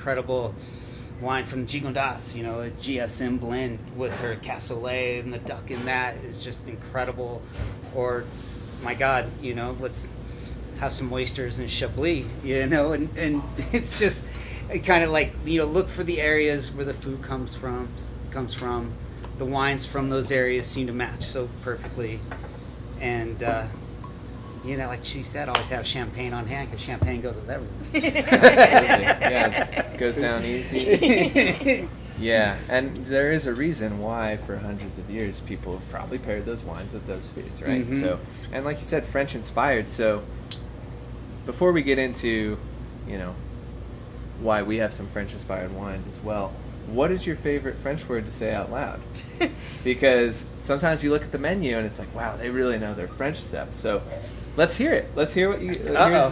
incredible wine from Gigondas, a GSM blend with her cassoulet and the duck in that is just incredible. Or, my God, let's have some oysters and Chablis, and it's just kind of like, look for the areas where the food comes from. The wines from those areas seem to match so perfectly. And, like she said, always have champagne on hand because champagne goes with everything. Absolutely. Yeah, it goes down easy. Yeah, and there is a reason why for hundreds of years people have probably paired those wines with those foods, right? Mm-hmm. So, and like you said, French inspired. So before we get into, why we have some French inspired wines as well, what is your favorite French word to say out loud? Because sometimes you look at the menu and it's like, wow, they really know their French stuff. So let's hear it. Let's hear what you.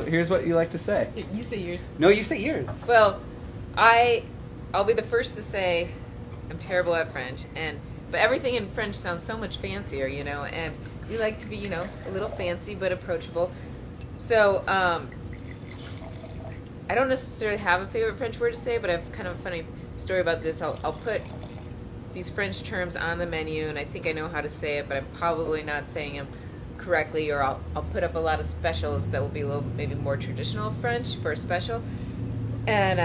Here's what you like to say. You say yours. No, you say yours. Well, I'll be the first to say I'm terrible at French, but everything in French sounds so much fancier, and we like to be, a little fancy but approachable. So I don't necessarily have a favorite French word to say, but I have kind of a funny story about this. I'll put these French terms on the menu, and I think I know how to say it, but I'm probably not saying them correctly, or I'll put up a lot of specials that will be a little maybe more traditional French for a special, and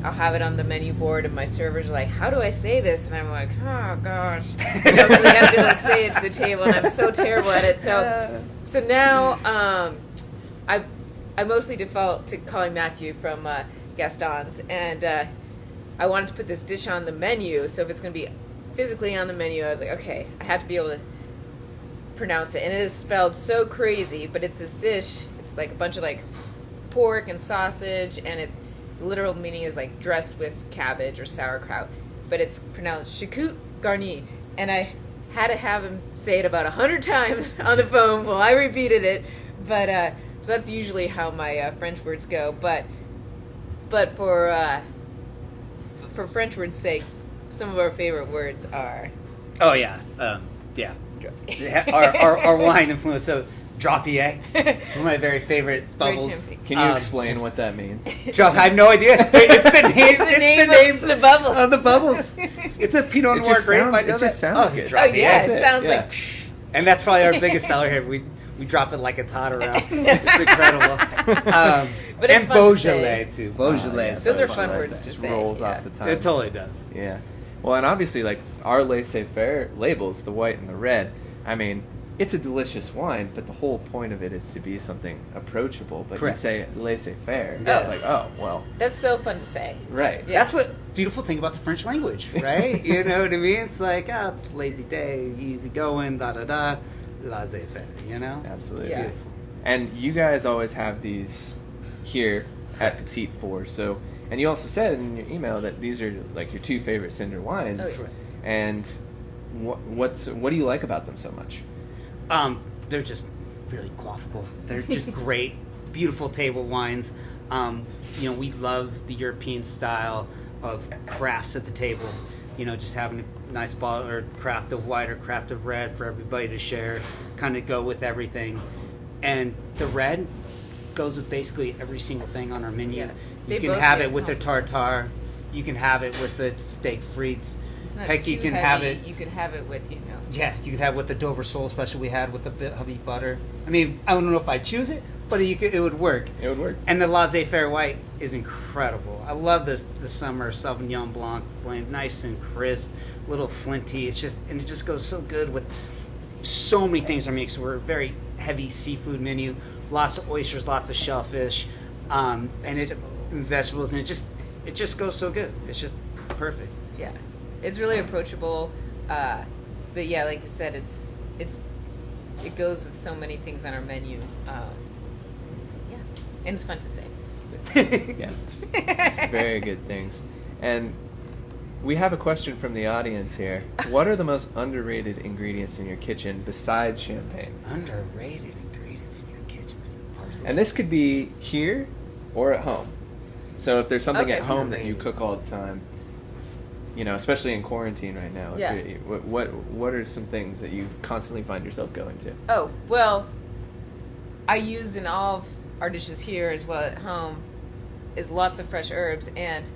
I'll have it on the menu board, and my servers are like, how do I say this? And I'm like, oh gosh, I don't really have to be able to say it to the table, and I'm so terrible at it. So now I mostly default to calling Matthew from Gaston's, and I wanted to put this dish on the menu, so if it's going to be physically on the menu, I was like, okay, I have to be able to pronounce it. And it is spelled so crazy, but it's this dish. It's like a bunch of like pork and sausage, and the literal meaning is like dressed with cabbage or sauerkraut, but it's pronounced choucroute garni. And I had to have him say it about 100 times on the phone while I repeated it. But so that's usually how my French words go. But for French words' sake, some of our favorite words are. Oh yeah, yeah. our wine influence. So Drapier, one of my very favorite bubbles. Can you explain what that means? I have no idea. It's the name of the bubbles. Of the bubbles. It's a Pinot Noir grape. It just sounds good. Drapier. Oh yeah, it sounds like. And that's probably our biggest seller here. We drop it like it's hot around. It's incredible. But it's and fun Beaujolais too. Beaujolais. Those are fun words to Just say. rolls off the tongue. It totally does. Yeah. Well, and obviously, like our laissez-faire labels, the white and the red. I mean, it's a delicious wine, but the whole point of it is to be something approachable. But Correct. you say laissez-faire, Yeah. it's like, oh well. That's so fun to say. Right. Yeah. That's what beautiful thing about the French language, right? You know what I mean? It's like, it's lazy day, easy going, da-da-da, laissez-faire, Absolutely. Yeah. Beautiful. And you guys always have these here at Petite for so. And you also said in your email that these are like your two favorite cinder wines. Oh, yeah. And what do you like about them so much? They're just really quaffable. They're just great, beautiful table wines. We love the European style of crafts at the table. Just having a nice bottle or craft of white or craft of red for everybody to share, kind of go with everything. And the red goes with basically every single thing on our menu. Yeah. You can have it with the tartare. You can have it with the steak frites. It's not Heck, too you can heavy. have it. You can have it with, Yeah, you can have it with the Dover Sole special we had with the bit heavy butter. I mean, I don't know if I'd choose it, but it would work. It would work. And the laissez-faire white is incredible. I love the summer Sauvignon Blanc blend, nice and crisp, little flinty. It just goes so good with so many things on mix. We're a very heavy seafood menu, lots of oysters, lots of shellfish, and vegetables, and it just goes so good. It's just perfect. Yeah, it's really approachable, but yeah, like you said, it goes with so many things on our menu. Yeah, and it's fun to say. Yeah, very good things. And we have a question from the audience here. What are the most underrated ingredients in your kitchen besides champagne? Underrated ingredients in your kitchen. And this could be here or at home. So if there's something Okay. at home that you cook all the time, especially in quarantine right now, Yeah. what are some things that you constantly find yourself going to? Oh, well, I use in all of our dishes here as well at home is lots of fresh herbs, and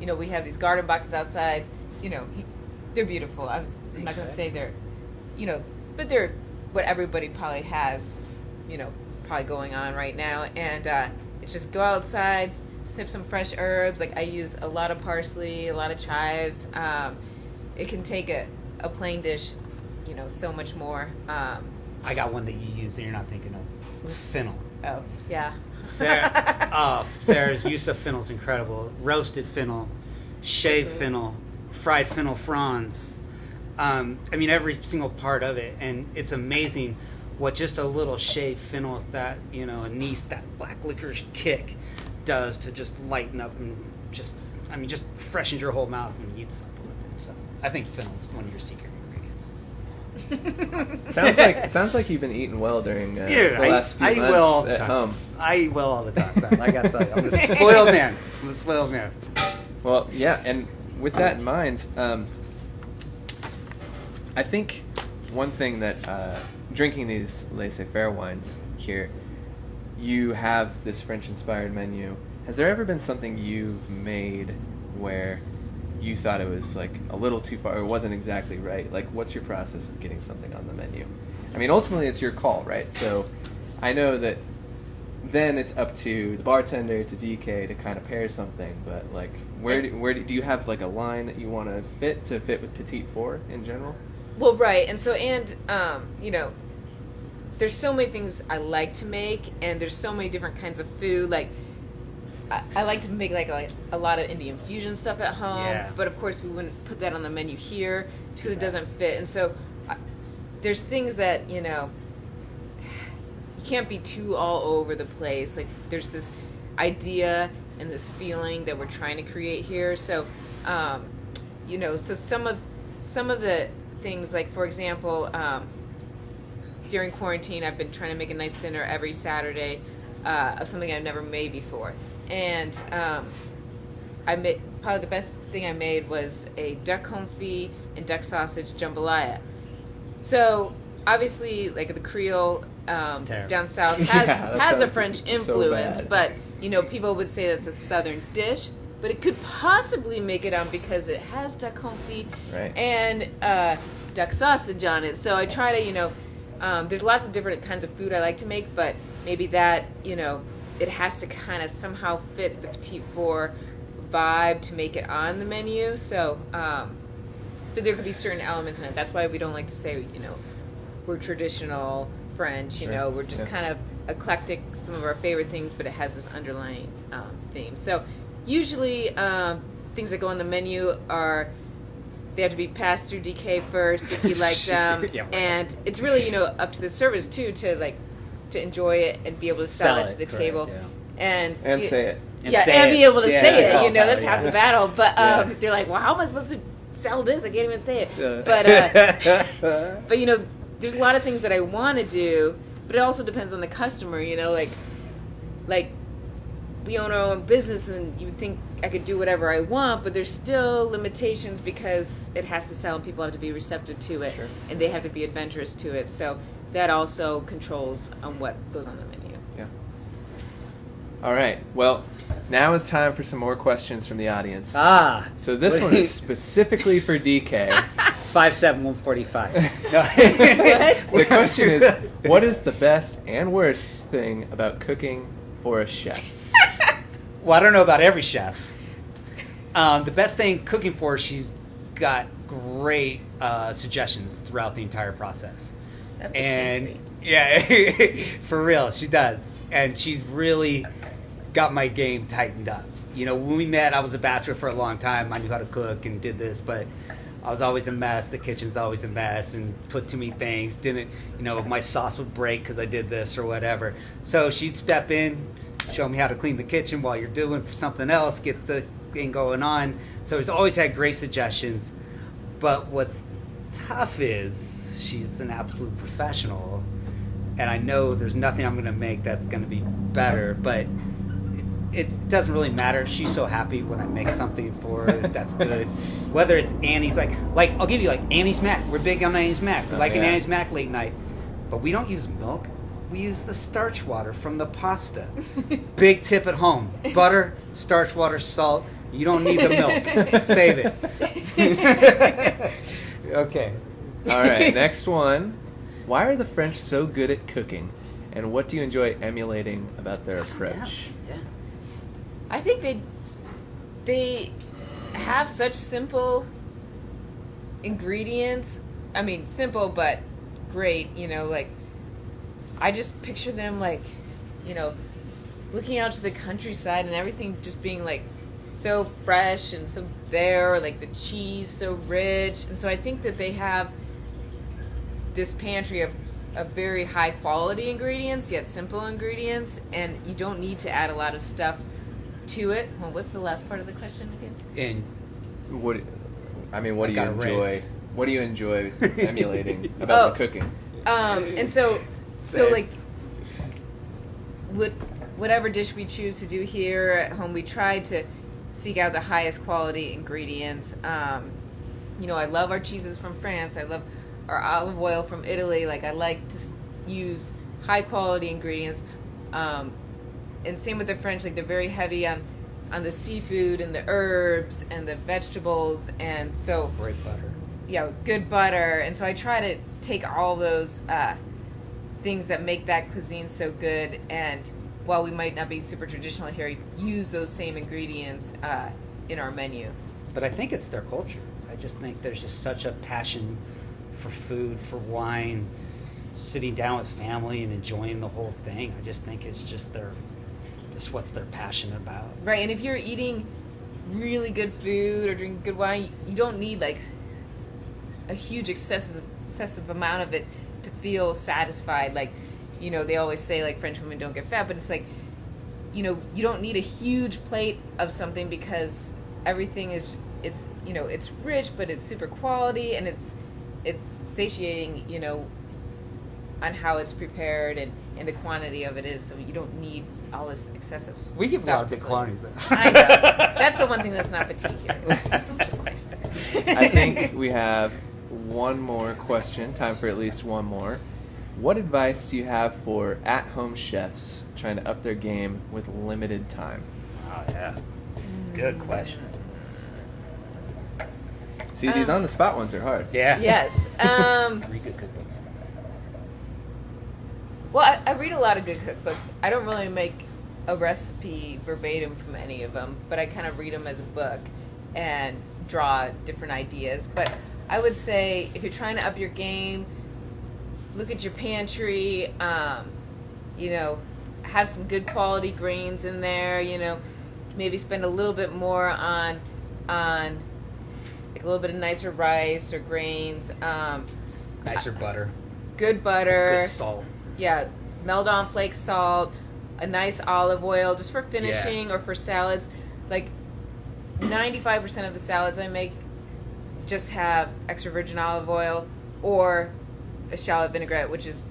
we have these garden boxes outside. They're beautiful. I'm not going to say they're, but they're what everybody probably has, probably going on right now. And it's just go outside, snip some fresh herbs. Like I use a lot of parsley, a lot of chives. It can take a plain dish, so much more. I got one that you use that you're not thinking of. Fennel. Oh, yeah. Sarah's use of fennel is incredible. Roasted fennel, shaved fennel, fried fennel fronds. Every single part of it. And it's amazing what just a little shaved fennel with that, anise, that black licorice kick does to just lighten up and just freshens your whole mouth when you eat something with it. So I think fennel is one of your secret ingredients. Sounds like you've been eating well during the last few months will at home. I eat well all the time. So I got to tell you, I'm a spoiled man. Well, yeah, and with that in mind, I think one thing that drinking these laissez-faire wines here, you have this French-inspired menu. Has there ever been something you've made where you thought it was like a little too far, or wasn't exactly right? Like, what's your process of getting something on the menu? Ultimately it's your call, right? So I know that then it's up to the bartender, to DK, to kind of pair something. But like, where do you have like a line that you want to fit with Petite 4 in general? Well, right, and so there's so many things I like to make, and there's so many different kinds of food. Like I like to make like a lot of Indian fusion stuff at home, but of course we wouldn't put that on the menu here because it doesn't fit. And so there's things that you can't be too all over the place. Like there's this idea and this feeling that we're trying to create here. So so some of the things, like for example, during quarantine I've been trying to make a nice dinner every Saturday of something I've never made before. And I made probably the best thing I made was a duck confit and duck sausage jambalaya. So obviously, like the Creole down south has a French influence, but people would say that's a Southern dish. But it could possibly make it on because it has duck confit and duck sausage on it. So I try to there's lots of different kinds of food I like to make, but maybe that it has to kind of somehow fit the Petite 4 vibe to make it on the menu. So, but there could be certain elements in it. That's why we don't like to say, we're traditional French. We're just kind of eclectic. Some of our favorite things, but it has this underlying theme. So, usually things that go on the menu they have to be passed through DK first if you like them, and it's really up to the servers too to enjoy it and be able to sell it to the table, and say it. And be able to say it. That's half the battle. But they're like, well, how am I supposed to sell this? I can't even say it. But there's a lot of things that I want to do, but it also depends on the customer. Like we own our own business, and you would think I could do whatever I want, but there's still limitations because it has to sell, and people have to be receptive to it, and they have to be adventurous to it. So that also controls on what goes on the menu. Yeah. All right. Well, now it's time for some more questions from the audience. So this one is specifically for DK. 5'7", 145. The question is, what is the best and worst thing about cooking for a chef? Well, I don't know about every chef. The best thing cooking for, she's got great suggestions throughout the entire process. And for real, she does. And she's really got my game tightened up. When we met, I was a bachelor for a long time. I knew how to cook and did this, but I was always a mess. The kitchen's always a mess, and put too many things. Didn't, my sauce would break because I did this or whatever. So she'd step in, show me how to clean the kitchen while you're doing something else, get the thing going on. So she's always had great suggestions. But what's tough is she's an absolute professional, and I know there's nothing I'm going to make that's going to be better, but it doesn't really matter. She's so happy when I make something for her that's good. Whether it's Annie's, like I'll give you like Annie's Mac. We're big on Annie's Mac. We like an Annie's Mac late night, but we don't use milk. We use the starch water from the pasta. Big tip at home: butter, starch water, salt. You don't need the milk. Save it. Okay. All right, next one. Why are the French so good at cooking, and what do you enjoy emulating about their approach? Yeah. I think they have such simple ingredients. I mean, simple but great. You know, like I just picture them like, you know, looking out to the countryside and everything just being like so fresh and so there, like the cheese so rich. And so I think that they have this pantry of very high quality ingredients, yet simple ingredients, and you don't need to add a lot of stuff to it. Well, what's the last part of the question again? And What do you got enjoy? raised. What do you enjoy emulating about the cooking? And so Same. like whatever dish we choose to do here at home, we try to seek out the highest quality ingredients. You know, I love our cheeses from France. I love our olive oil from Italy. Like, I like to use high quality ingredients. And same with the French. Like, they're very heavy on the seafood and the herbs and the vegetables. And so, great butter. yeah, good butter. And so I try to take all those things that make that cuisine so good, and while we might not be super traditional here, use those same ingredients in our menu. But I think it's their culture. I just think there's just such a passion for food, for wine, sitting down with family and enjoying the whole thing. I just think it's just that's what they're passionate about. Right, and if you're eating really good food or drinking good wine, you don't need like a huge excessive amount of it to feel satisfied. Like, you know, they always say like French women don't get fat, but it's like, you know, you don't need a huge plate of something because everything it's you know, it's rich, but it's super quality, and it's satiating, you know, on how it's prepared and the quantity of it is. So you don't need all this excessive We give stuff lots to of plate. quantities though. I know. That's the one thing that's not petite here. I think we have one more question. Time for at least one more. What advice do you have for at-home chefs trying to up their game with limited time? Oh yeah, good question. See, these on-the-spot ones are hard. Yeah. Yes. Read good cookbooks. Well, I read a lot of good cookbooks. I don't really make a recipe verbatim from any of them, but I kind of read them as a book and draw different ideas. But I would say if you're trying to up your game, look at your pantry, you know, have some good quality grains in there, you know, maybe spend a little bit more on like a little bit of nicer rice or grains, Nicer butter. good butter. Good salt. Yeah, Meldon flake salt, a nice olive oil just for finishing or for salads. Like 95% of the salads I make just have extra virgin olive oil or a shallot vinaigrette, which is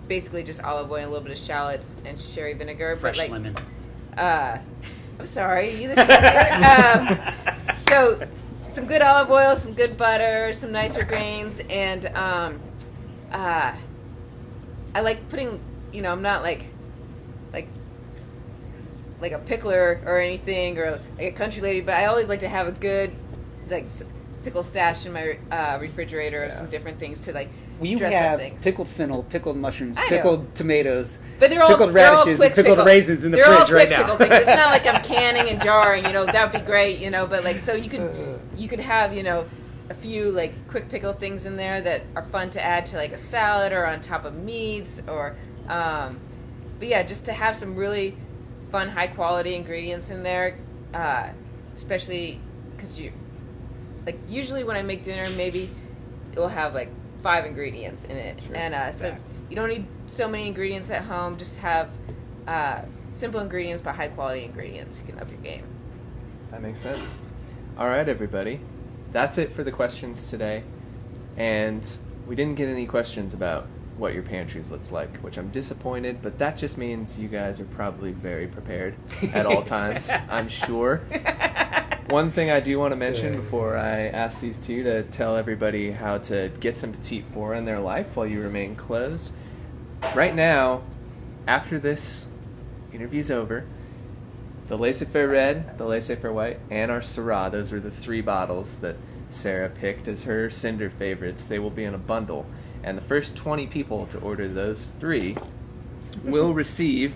basically just olive oil, a little bit of shallots and sherry vinegar. Fresh but like, lemon. I'm sorry, you the chef here? So some good olive oil, some good butter, some nicer grains, and I like putting, you know, I'm not like a pickler or anything, or like a country lady, but I always like to have a good like pickle stash in my refrigerator of some different things to like Well, you dress up have things. pickled fennel, pickled mushrooms, I know. pickled tomatoes, But they're all pickled they're all radishes, quick and pickled pickle. raisins in the They're all fridge right quick now. pickle things. It's not like I'm canning and jarring, you know, that'd be great, you know, but like so you could have, you know, a few like quick pickle things in there that are fun to add to like a salad or on top of meats or but yeah, just to have some really fun high quality ingredients in there, especially because you like usually when I make dinner maybe it will have like 5 ingredients in it. Sure. And so you don't need so many ingredients at home. Just have simple ingredients but high quality ingredients. You can up your game. That makes sense. All right, everybody. That's it for the questions today. And we didn't get any questions about what your pantries looked like, which I'm disappointed, but that just means you guys are probably very prepared at all times, I'm sure. One thing I do want to mention before I ask these two to tell everybody how to get some Petite Four in their life while you remain closed. Right now, after this interview's over, the Laissez-Faire Red, the Laissez-Faire White, and our Syrah. Those were the 3 bottles that Sarah picked as her Cinder favorites. They will be in a bundle. And the first 20 people to order those 3 will receive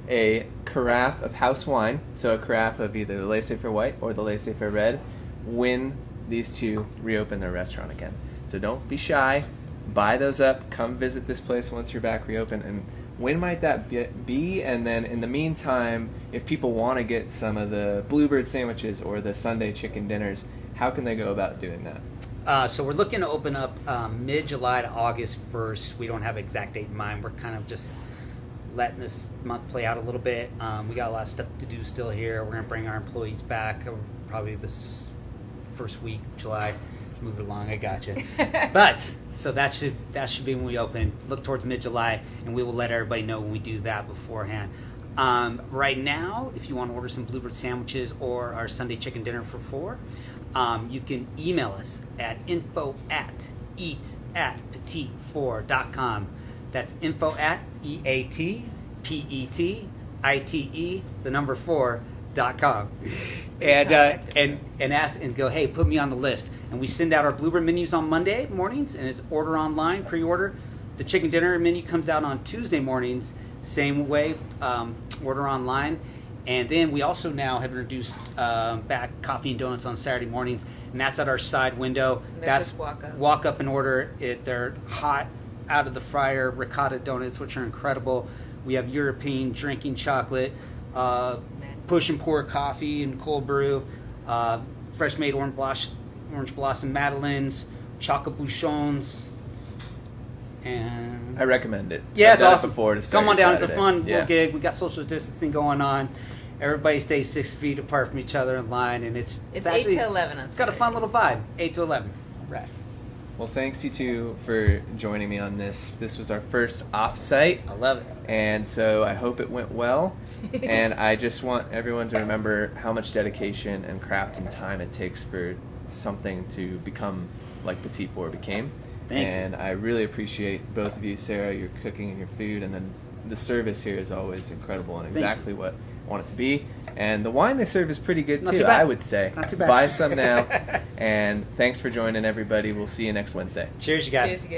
a carafe of house wine. So a carafe of either the Laissez-Faire White or the Laissez-Faire Red when these 2 reopen their restaurant again. So don't be shy. Buy those up. Come visit this place once you're back reopened. And when might that be? And then in the meantime, if people want to get some of the Bluebird sandwiches or the Sunday chicken dinners, how can they go about doing that? So we're looking to open up mid-July to August 1st. We don't have an exact date in mind. We're kind of just letting this month play out a little bit. We got a lot of stuff to do still here. We're going to bring our employees back probably this first week of July. Move it along, I gotcha. But so that should be when we open. Look towards mid-July, and we will let everybody know when we do that beforehand. Right now, if you want to order some Bluebird sandwiches or our Sunday chicken dinner for 4, you can email us at info@eat@petite4.com. That's info@eatpetite4.com. And ask and go, hey, put me on the list. And we send out our Bluebird menus on Monday mornings, and it's order online, pre-order. The chicken dinner menu comes out on Tuesday mornings, same way, order online. And then we also now have introduced back coffee and donuts on Saturday mornings, and that's at our side window. That's just walk up and order it. They're hot out of the fryer ricotta donuts, which are incredible. We have European drinking chocolate, push and pour coffee and cold brew, fresh made orange blossom madeleines, chocolate bouchons, and I recommend it. yeah, I've it's done awesome. It before to start Come on your down. It's a Saturday. fun Yeah. little gig. We got social distancing going on. Everybody stays 6 feet apart from each other in line, and it's 8 actually, to 11 on It's got a fun little vibe. 8 to 11. Right. Well, thanks you two for joining me on this. This was our first off-site, I love it. and so I hope it went well. And I just want everyone to remember how much dedication and craft and time it takes for something to become like Petite Four became. Thank you. And I really appreciate both of you, Sarah, your cooking and your food, and then the service here is always incredible and Thank exactly what I want it to be. And the wine they serve is pretty good Not too, too bad. I would say. Not too bad. Buy some now. And thanks for joining, everybody. We'll see you next Wednesday. Cheers, you guys. Cheers again.